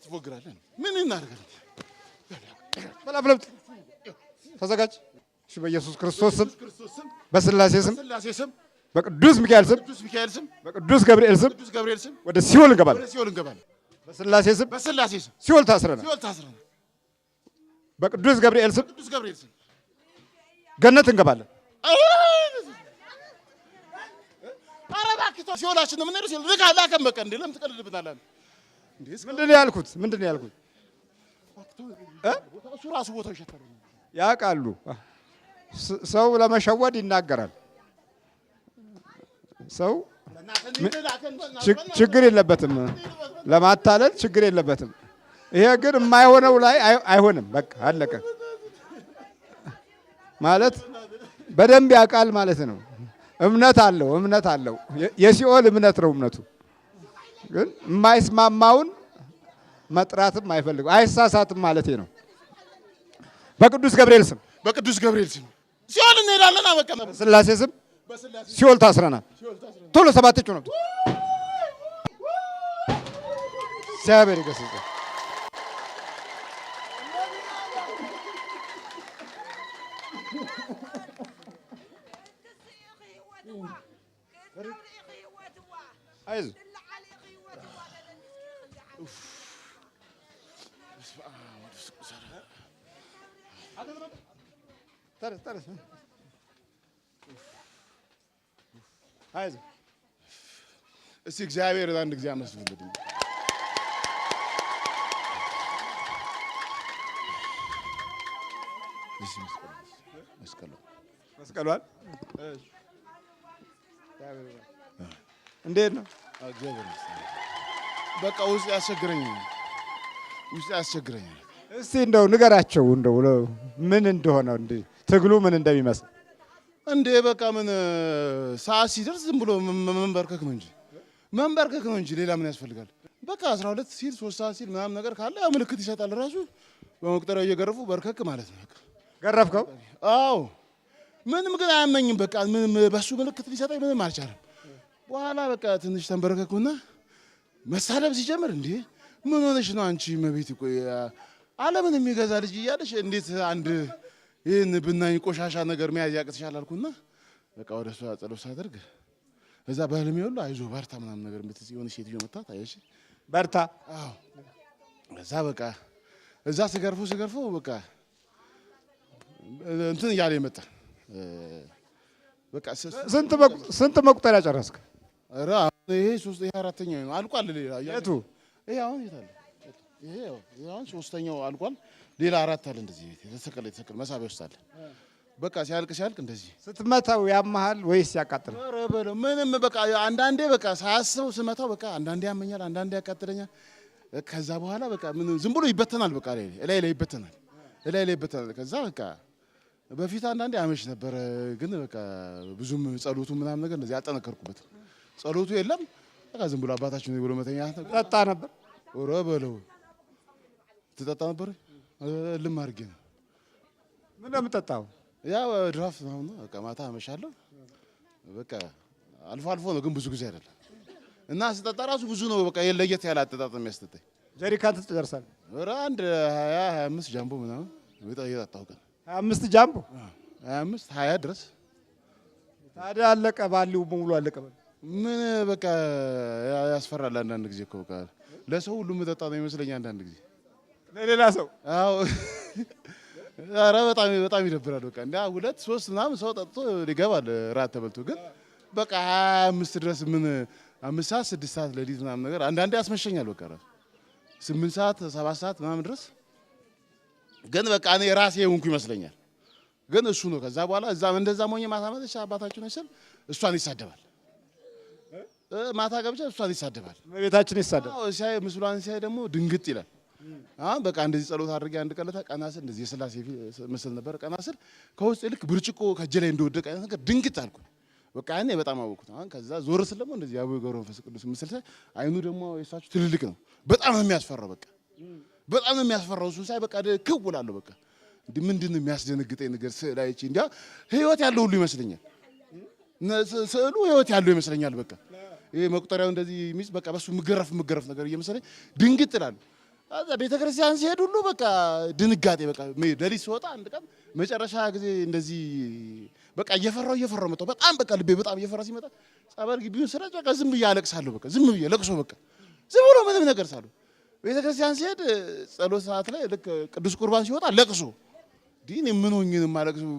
ትፎግራለህ ምን እናደርጋለን በላብለብ ተዘጋጅ እሺ በኢየሱስ ክርስቶስ ስም በስላሴ ስም በቅዱስ ሚካኤል ስም በቅዱስ ገብርኤል ስም ወደ ሲኦል እንገባለን በስላሴ ስም ሲኦል ታስረናል በቅዱስ ገብርኤል ስም ገነት እንገባለን ኧረ እባክህ ሲኦላችን ነው የምንሄደው ሲኦል ላከን በቃ እንዴ ለምን ትቀልድብናለህ ምንድን ነው ያልኩት እሱ ራሱ ቦታው ይሸታል ያውቃሉ ሰው ለመሸወድ ይናገራል ሰው ችግር የለበትም ለማታለል ችግር የለበትም ይሄ ግን የማይሆነው ላይ አይሆንም በቃ አለቀ ማለት በደንብ ያውቃል ማለት ነው እምነት አለው የሲኦል እምነት ነው እምነቱ ግን የማይስማማውን መጥራትም አይፈልግም አይሳሳትም ማለት ነው በቅዱስ ገብርኤል ስም ሲኦል እንሄዳለን አበቃ በስላሴ ስም ሲኦል ታስረናል ቶሎ ሰባተቹ ነው እግዚአብሔር ይገስጽ አይዞህ ተረስ አይዞህ እስቲ እግዚአብሔር አንድ ጊዜ አመስግኑልኝ መስቀሏል እንዴት ነው እግዚአብሔር በቃ ውስጥ ያስቸግረኛል እስቲ እንደው ንገራቸው እንደው ምን እንደሆነ እንዴ ትግሉ ምን እንደሚመስል እንዴ በቃ ምን ሰዓት ሲደርስ ዝም ብሎ መንበርከክ ነው እንጂ ሌላ ምን ያስፈልጋል በቃ 12 ሲል 3 ሰዓት ሲል ምናምን ነገር ካለ ምልክት ይሰጣል ራሱ በመቁጠሪያው እየገረፉ በርከክ ማለት ነው በቃ ገረፍከው አዎ ምንም ግን አያመኝም በቃ ምንም በሱ ምልክት ሊሰጠኝ ምንም አልቻለም በኋላ በቃ ትንሽ ተንበረከኩና መሳለብ ሲጀምር እንዴ ምን ሆነሽ ነው አንቺ መቤት ቆይ ዓለምን የሚገዛ ልጅ እያለሽ እንዴት አንድ ይሄን ብናኝ ቆሻሻ ነገር መያዝ ያቅትሻል አልኩና በቃ ወደሷ ጸሎት ሳደርግ እዛ በህልሜ ሁሉ አይዞህ በርታ ምናምን ነገር የሆነ ሴትዮ መጣ ታየሽ በርታ አዎ እዛ በቃ እዛ ስገርፈው በቃ እንትን እያለ መጣ በቃ ስንት መቁጠሪያ ጨረስክ ኧረ ይሄ 3 ይሄ 4ኛው ነው አልቋል ሌላ የቱ ይሄ አሁን ይታል ይሄ አሁን 3ኛው አልቋል ሌላ 4 አለ እንደዚህ የተሰቀለ መሳቢያ ውስጥ አለ በቃ ሲያልቅ እንደዚህ ስትመታው ያመሃል ወይስ ያቃጥላል ኧረ በለው ምንም በቃ አንዳንዴ በቃ ሳያስበው ስመታው በቃ አንዳንዴ ያመኛል አንዳንዴ ያቃጥለኛል ከዛ በኋላ በቃ ምን ዝም ብሎ ይበተናል በቃ ላይ ይበተናል ከዛ በቃ በፊት አንዳንዴ አመሽ ነበር ግን በቃ ብዙም ጸሎቱ ምናምን ነገር እንደዚህ አጠነከርኩበት ጸሎቱ የለም በቃ ዝም ብሎ አባታችን ነው ብሎ መተኛት ጠጣ ነበር ኧረ በለው ትጠጣ ነበር ልም አድርጌ ነው ምን ነው የምጠጣው ያው ድራፍት ነው በቃ ማታ አመሻለሁ በቃ አልፎ ነው ግን ብዙ ጊዜ አይደለም እና ስጠጣ ራሱ ብዙ ነው በቃ ለየት ያለ አጠጣጥ የሚያስጠጣኝ ጀሪካን ትጨርሳለህ ኧረ አንድ 25 ጃምቦ ምናምን እየጠጣሁ ቀን 25 ጃምቦ 20 ድረስ ታዲያ አለቀ ባሊው በሙሉ አለቀ ምን በቃ ያስፈራል አንዳንድ ጊዜ እኮ በቃ ለሰው ሁሉ መጠጣ ነው ይመስለኛል አንዳንድ ጊዜ ለሌላ ሰው አዎ ኧረ በጣም ይደብራል በቃ እንደ 2 3 ምናምን ሰው ጠጥቶ ይገባል ራት ተበልቶ ግን በቃ 25 ድረስ ምን 5 ሰዓት 6 ሰዓት ሌሊት ምናምን ነገር አንዳንዴ ያስመሸኛል በቃ 8 ሰዓት 7 ሰዓት ምናምን ድረስ ግን በቃ እኔ ራሴ ሆንኩ ይመስለኛል ግን እሱ ነው ከዛ በኋላ እዛም እንደዛ ሞኝ ማታ መጥቼ አባታችን ነው ሲል እሷን ይሳደባል ማታ ገብቼ እሷን ይሳደባል ቤታችን ይሳደባል አዎ ሲያይ ምስሏን ሲያይ ደግሞ ድንግጥ ይላል አሁን በቃ እንደዚህ ጸሎት አድርጌ አንድ ቀለታ ቀናስል እንደዚህ የሥላሴ ምስል ነበር ቀናስል ከውስጥ ልክ ብርጭቆ ከእጄ ላይ እንደወደቀ አይነት ነገር ድንግጥ አልኩ በቃ እኔ በጣም አወኩት አሁን ከዛ ዞር ስል ደግሞ እንደዚህ አቡነ ገብረ መንፈስ ቅዱስ ምስል ሳይ አይኑ ደግሞ የእሳቸው ትልልቅ ነው በጣም ነው የሚያስፈራው በቃ በጣም ነው የሚያስፈራው እሱን ሳይ በቃ ክውላለሁ በቃ እንዴ ምንድነው የሚያስደነግጠኝ ነገር ስዕል አይቼ እንዴ ህይወት ያለው ሁሉ ይመስለኛል ስዕሉ ህይወት ያለው ይመስለኛል በቃ ይሄ መቁጠሪያው እንደዚህ ሚስ በቃ በሱ ምገረፍ ነገር እየመሰለኝ ድንግጥ እላለሁ አዛ ቤተክርስቲያን ሲሄድ ሁሉ በቃ ድንጋጤ በቃ ሌሊት ሲወጣ አንድ ቀን መጨረሻ ጊዜ እንደዚህ በቃ እየፈራው መጣሁ። በጣም በቃ ልቤ በጣም እየፈራ ሲመጣ ጸበል ግቢውን ስረጭ በቃ ዝም ብዬ አለቅሳለሁ። በቃ ዝም ብዬ ለቅሶ በቃ ዝም ብሎ ምንም ነገር ሳሉ ቤተክርስቲያን ሲሄድ ጸሎት ሰዓት ላይ ልክ ቅዱስ ቁርባን ሲወጣ ለቅሶ ዲን ምን ሆኜ ነው የማለቅሰው?